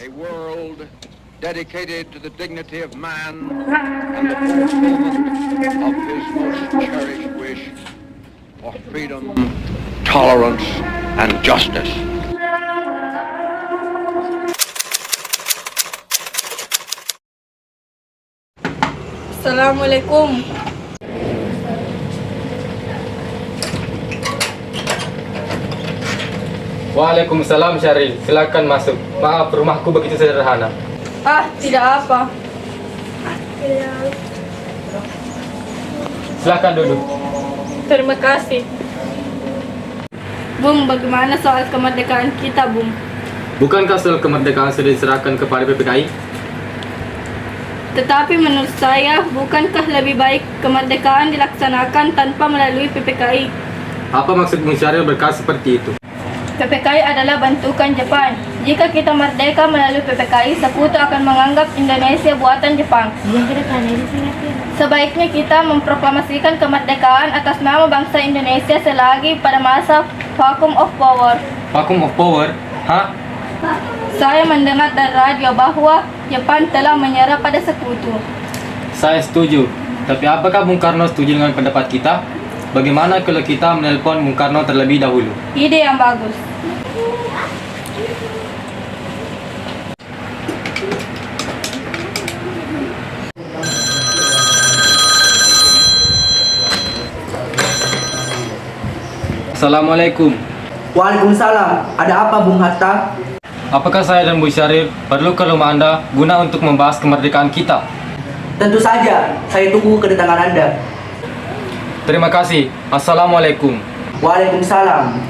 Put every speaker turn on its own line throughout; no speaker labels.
A world dedicated to the dignity of man and the fulfillment of his most cherished wish for freedom, tolerance, and justice.
Assalamualaikum.
Waalaikumsalam Syaril, silakan masuk. Maaf, rumahku begitu sederhana.
Tidak apa.
Silakan duduk.
Terima kasih. Bung, bagaimana soal kemerdekaan kita, Bung?
Bukankah soal kemerdekaan sudah diserahkan kepada PPKI?
Tetapi menurut saya, bukankah lebih baik kemerdekaan dilaksanakan tanpa melalui PPKI?
Apa maksud Bung Syaril berkata seperti itu?
PPKI adalah bentukan Jepang. Jika kita merdeka melalui PPKI, sekutu akan menganggap Indonesia buatan Jepang. Sebaiknya kita memproklamasikan kemerdekaan atas nama bangsa Indonesia selagi pada masa vacuum of power.
Vacuum of power? Hah?
Saya mendengar dari radio bahwa Jepang telah menyerah pada sekutu.
Saya setuju. Tapi apakah Bung Karno setuju dengan pendapat kita? Bagaimana kalau kita menelpon Bung Karno terlebih dahulu?
Ide yang bagus.
Assalamualaikum.
Waalaikumsalam. Ada apa, Bung Hatta?
Apakah saya dan Bu Syaril perlu ke rumah Anda guna untuk membahas kemerdekaan kita?
Tentu saja. Saya tunggu kedatangan Anda.
Terima kasih. Assalamualaikum.
Waalaikumsalam.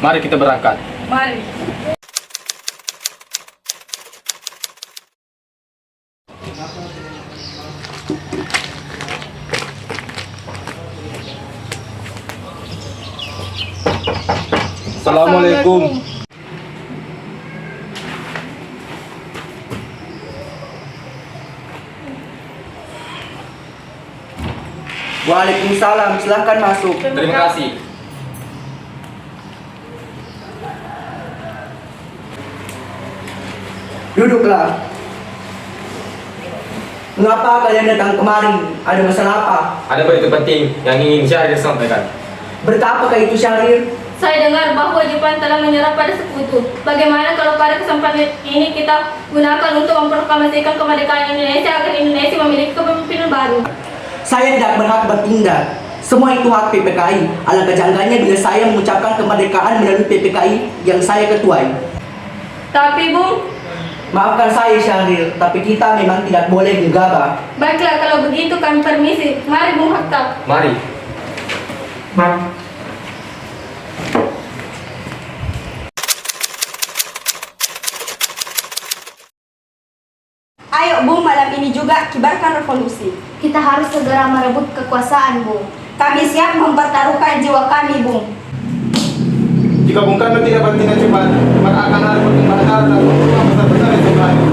Mari kita berangkat.
Mari.
Assalamualaikum.
Waalaikumsalam. Silahkan masuk.
Terima kasih.
Duduklah. Mengapa kalian datang kemari? Ada masalah apa?
Ada berita penting yang ingin Syaril sampaikan.
Berita apakah itu, Syaril?
Saya dengar bahwa Jepang telah menyerah pada sekutu. Bagaimana kalau pada kesempatan ini kita gunakan untuk memproklamasikan kemerdekaan Indonesia agar Indonesia memiliki kepemimpinan baru?
Saya tidak berhak bertindak. Semua itu hak PPKI. Alangkah jangganya bila saya mengucapkan kemerdekaan melalui PPKI yang saya ketuai.
Tapi Bung,
Maafkan saya, Syaril, tapi kita memang tidak boleh gegabah.
baiklah kalau begitu kami permisi. Mari Bung Hatta.
Mari.
Ayo Bung, malam ini juga kibarkan revolusi.
Kita harus segera merebut kekuasaan, Bung.
Kami siap mempertaruhkan jiwa kami, Bung.
Jika Bung Karno tidak bertindak cepat, maka akan ada perkembangan dan perubahan besar-besar yang sebenarnya.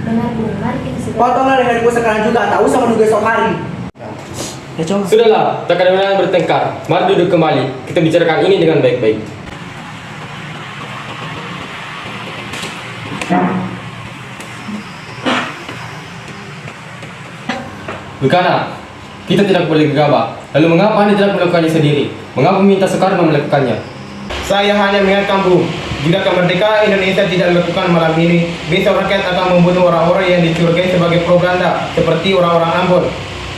Benar, Bung. Mari kita segera.
Potonglah leherku sekarang juga, tak usah menunggu esok hari. Ya, coba.
Sudahlah, tak ada yang bertengkar. Mari duduk kembali. Kita bicarakan ini dengan baik-baik. Bukana, kita tidak boleh gegabah. Lalu mengapa Anda tidak melakukannya sendiri? Mengapa meminta Soekarno melakukannya?
Saya hanya mengingatkan Bung, jika kemerdekaan Indonesia tidak dilakukan malam ini, besok rakyat akan membunuh orang-orang yang dicurigai sebagai propaganda, seperti orang-orang Ambon.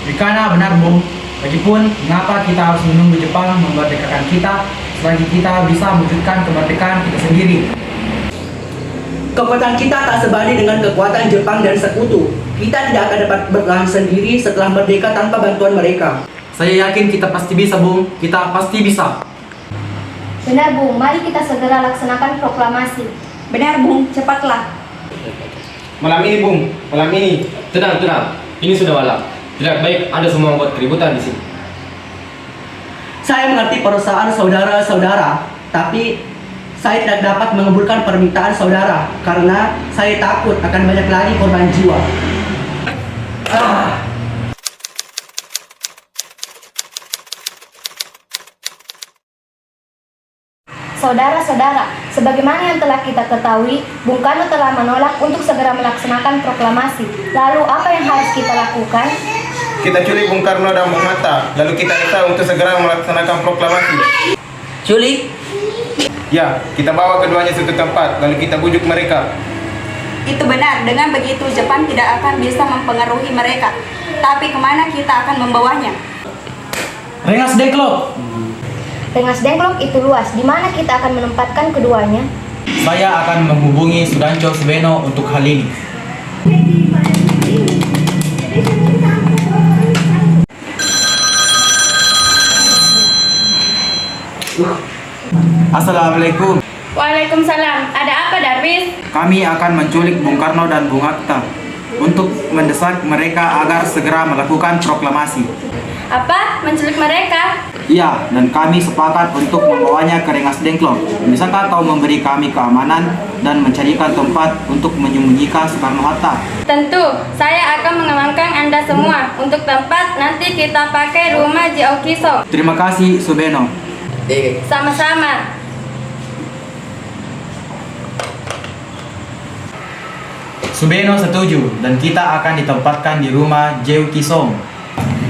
Bukana benar, Bung. Lagipun, mengapa kita harus menunggu Jepang memerdekakan kita selagi kita bisa mewujudkan kemerdekaan kita sendiri?
Kekuatan kita tak sebanding dengan kekuatan Jepang dan sekutu. Kita tidak akan dapat bertahan sendiri setelah merdeka tanpa bantuan mereka.
Saya yakin kita pasti bisa, Bung. Kita pasti bisa.
Benar, Bung. Mari kita segera laksanakan proklamasi.
Benar Bung, cepatlah.
Malam ini Bung, malam ini.
Tenang, tenang. Ini sudah malam. Tidak baik Anda semua membuat keributan di sini.
Saya mengerti perasaan saudara-saudara, tapi saya tidak dapat mengabulkan permintaan saudara karena saya takut akan banyak lagi korban jiwa.
saudara-saudara, sebagaimana yang telah kita ketahui, Bung Karno telah menolak untuk segera melaksanakan proklamasi. Lalu apa yang harus kita lakukan?
Kita culik Bung Karno dan Bung Hatta, lalu kita minta untuk segera melaksanakan proklamasi.
Culik?
Ya, kita bawa keduanya suatu tempat, lalu kita bujuk mereka.
Itu benar, dengan begitu Jepang tidak akan bisa mempengaruhi mereka. Tapi kemana kita akan membawanya?
Rengas Dengklok.
Rengas Dengklok itu luas, di mana kita akan menempatkan keduanya?
Saya akan menghubungi Sudanco Subeno untuk hal ini. Assalamualaikum.
Waalaikumsalam. Ada apa, Darwis?
Kami akan menculik Bung Karno dan Bung Hatta untuk mendesak mereka agar segera melakukan proklamasi.
Apa? Menculik mereka?
Iya, dan kami sepakat untuk membawanya ke Rengas Dengklok. Bisakah kau memberi kami keamanan dan mencarikan tempat untuk menyembunyikan Soekarno-Hatta?
Tentu, saya akan mengamankan Anda semua. Untuk tempat, nanti kita pakai rumah Jiaokiso.
Terima kasih, Subeno.
Sama-sama.
Subeno setuju, dan kita akan ditempatkan di rumah Jeu Kisong.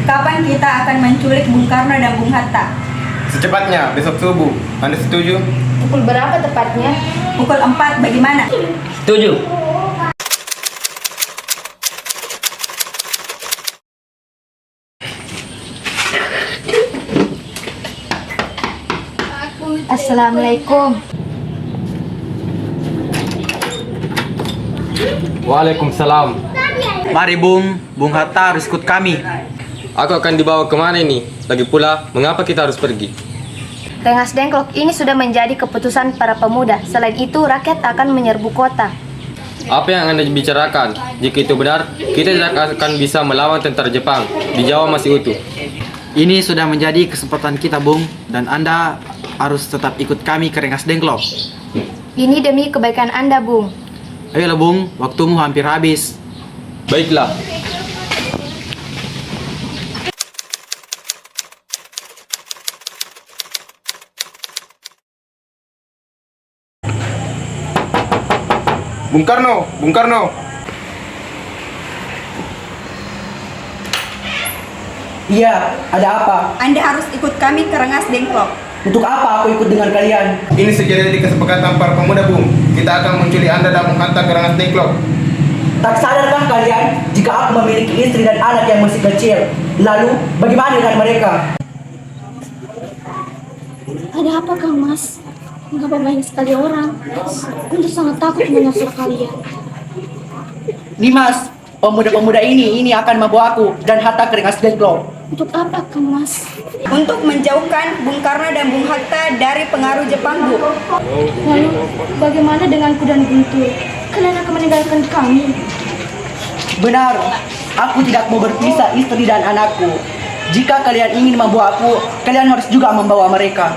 Kapan kita akan menculik Bung Karno dan Bung Hatta?
Secepatnya, besok subuh. Anda setuju?
Pukul berapa tepatnya?
Pukul 4, bagaimana?
Setuju.
Assalamualaikum.
Waalaikumsalam.
Mari Bung Hatta harus ikut kami.
Aku akan dibawa kemana ini? Lagi pula, mengapa kita harus pergi?
Rengas Dengklok ini sudah menjadi keputusan para pemuda. Selain itu, rakyat akan menyerbu kota.
Apa yang Anda bicarakan? Jika itu benar, kita tidak akan bisa melawan tentara Jepang. Di Jawa masih utuh.
Ini sudah menjadi kesempatan kita, Bung, dan Anda harus tetap ikut kami ke Rengas Dengklok.
Ini demi kebaikan Anda, Bung.
Ayolah, Bung, waktumu hampir habis.
Baiklah.
Bung Karno, Bung Karno.
Iya, ada apa?
Anda harus ikut kami ke Rengas Dengklok.
Untuk apa aku ikut dengan kalian?
Ini sudah jadi kesepakatan para pemuda, Bung. Kita akan mencuri Anda dan Bung Hatta ke Rengas Dengklok.
Tak sadarkah kalian jika aku memiliki istri dan anak yang masih kecil? Lalu, bagaimana dengan mereka?
Ada apa, Kang Mas? Mengapa banyak sekali orang? Untuk sangat takut menyusul kalian.
Nimas, pemuda-pemuda ini akan membawa aku dan Hatta ke Rengas Dengklok.
Untuk apa, Kang Mas?
Untuk menjauhkan Bung Karno dan Bung Hatta dari pengaruh Jepang, Bu.
Lalu, bagaimana denganku dan Guntur? Kalian akan meninggalkan kami.
Benar, aku tidak mau berpisah istri dan anakku. Jika kalian ingin membawa aku, kalian harus juga membawa mereka.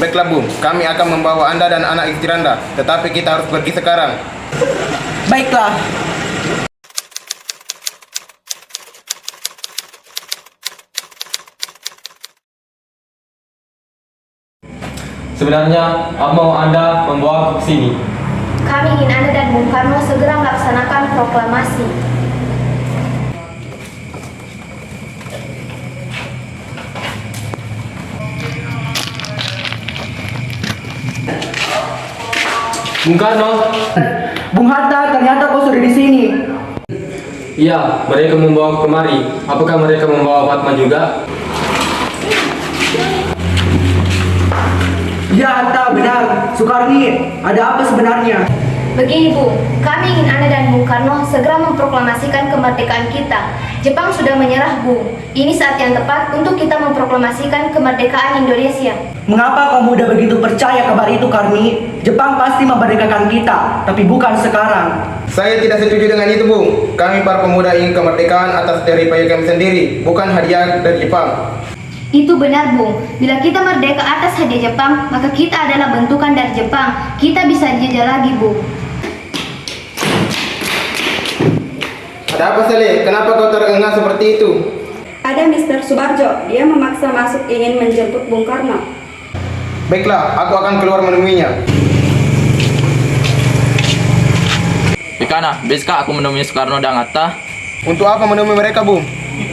Baiklah, Bung. Kami akan membawa Anda dan anak istri Anda. Tetapi kita harus pergi sekarang.
Baiklah.
Sebenarnya, apa mau Anda membawa aku ke sini?
Kami ingin Anda dan Bung Karno segera melaksanakan proklamasi.
Bung Karno?
Bung Hatta, ternyata kau sudah di sini.
Iya, mereka membawa aku kemari. Apakah mereka membawa Fatma juga?
Ya Hatta, benar. Sukarni, ada apa sebenarnya?
Begini, Bu, kami ingin Anda dan Bung Karno segera memproklamasikan kemerdekaan kita. Jepang sudah menyerah, Bu. Ini saat yang tepat untuk kita memproklamasikan kemerdekaan Indonesia.
Mengapa kamu muda begitu percaya kabar itu, Karni? Jepang pasti memerdekakan kita, tapi bukan sekarang.
Saya tidak setuju dengan itu, Bung. Kami para pemuda ingin kemerdekaan atas dari payah kami sendiri, bukan hadiah dari Jepang.
Itu benar, Bung. Bila kita merdeka atas hadiah Jepang, maka kita adalah bentukan dari Jepang. Kita bisa dijajah lagi, Bung.
Ada apa, Saleh? Kenapa kau terengah seperti itu?
Ada Mr. Subarjo, dia memaksa masuk ingin menjemput Bung Karno.
Baiklah, aku akan keluar menemuinya.
Pikana, bisakah aku menemui Soekarno dan Hatta?
Untuk apa menemui mereka, Bung?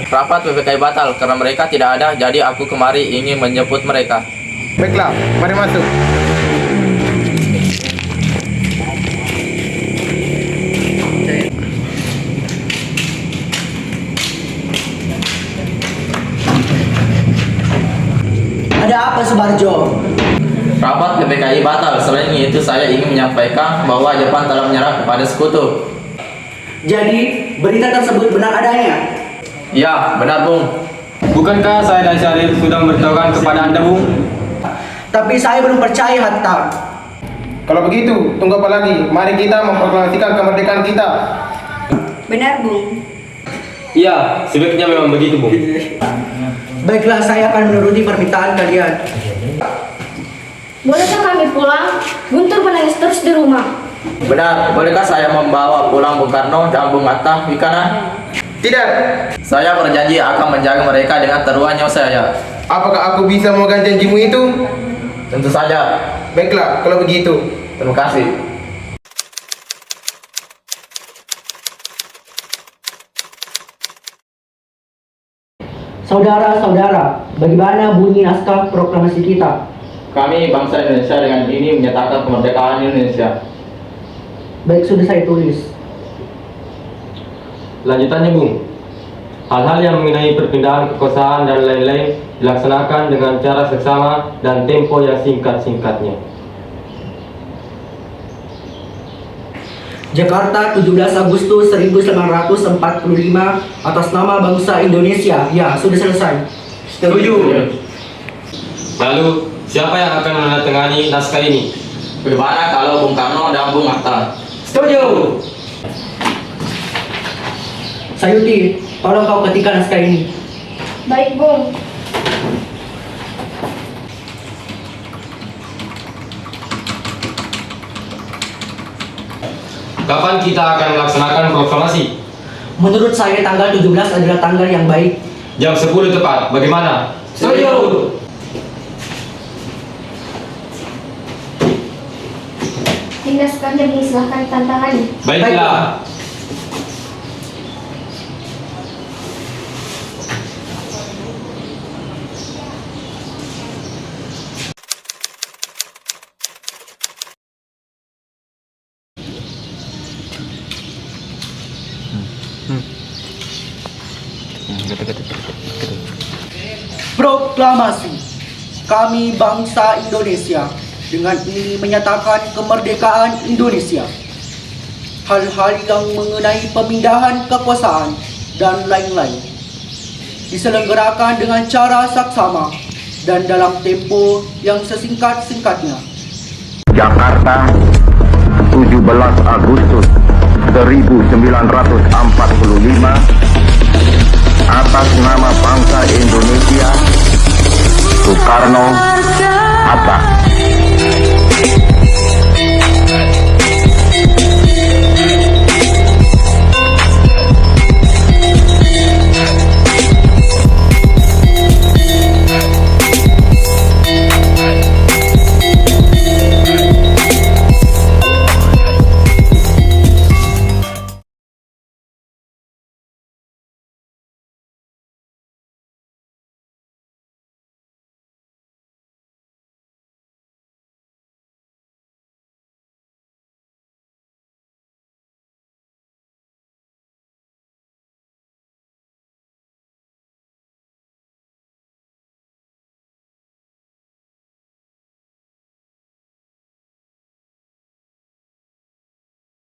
Rapat PPKI batal karena mereka tidak ada, jadi aku kemari ingin menjemput mereka.
Baiklah, mari masuk.
Ada apa Subarjo?
Rapat PPKI batal, selain itu saya ingin menyampaikan bahwa Jepang telah menyerah kepada sekutu.
Jadi berita tersebut benar adanya?
Ya, benar Bung.
Bukankah saya dan Syarif sudah memberitahukan kepada Anda, Bung?
Tapi saya belum percaya Hatta.
Kalau begitu, tunggu apa lagi? Mari kita memproklamasikan kemerdekaan kita.
Benar, Bung.
Iya, sebaiknya memang begitu, Bung.
Baiklah, saya akan menuruti permintaan kalian.
Bolehkah kami pulang? Guntur menangis terus di rumah.
Benar, bolehkah saya membawa pulang Bung Karno dan Bung Hatta, Pikana?
Tidak.
Saya berjanji akan menjaga mereka dengan taruhannya saya.
Apakah aku bisa memegang janjimu itu?
Tentu saja.
Baiklah, kalau begitu.
Terima kasih.
Saudara-saudara, bagaimana bunyi naskah proklamasi kita?
Kami bangsa Indonesia dengan ini menyatakan kemerdekaan Indonesia.
Baik, sudah saya tulis.
Lanjutannya, Bung. Hal-hal yang mengenai perpindahan kekuasaan dan lain-lain dilaksanakan dengan cara seksama dan tempo yang singkat-singkatnya.
Jakarta, 17 Agustus 1945, atas nama bangsa Indonesia. Ya, sudah selesai.
Setuju. Lalu, siapa yang akan menandatangani naskah ini?
Bagaimana kalau Bung Karno dan Bung Hatta?
Setuju. Sayuti, tolong kau ketikkan naskah ini.
Baik, Bung.
Kapan kita akan melaksanakan proklamasi?
Menurut saya tanggal 17 adalah tanggal yang baik.
Jam 10 tepat, bagaimana?
Setuju.
Ini naskahnya silahkan tantangani.
Baiklah.
Proklamasi. Kami bangsa Indonesia dengan ini menyatakan kemerdekaan Indonesia. Hal-hal yang mengenai pemindahan kekuasaan dan lain-lain diselenggarakan dengan cara saksama dan dalam tempo yang sesingkat-singkatnya.
Jakarta, 17 Agustus 1945.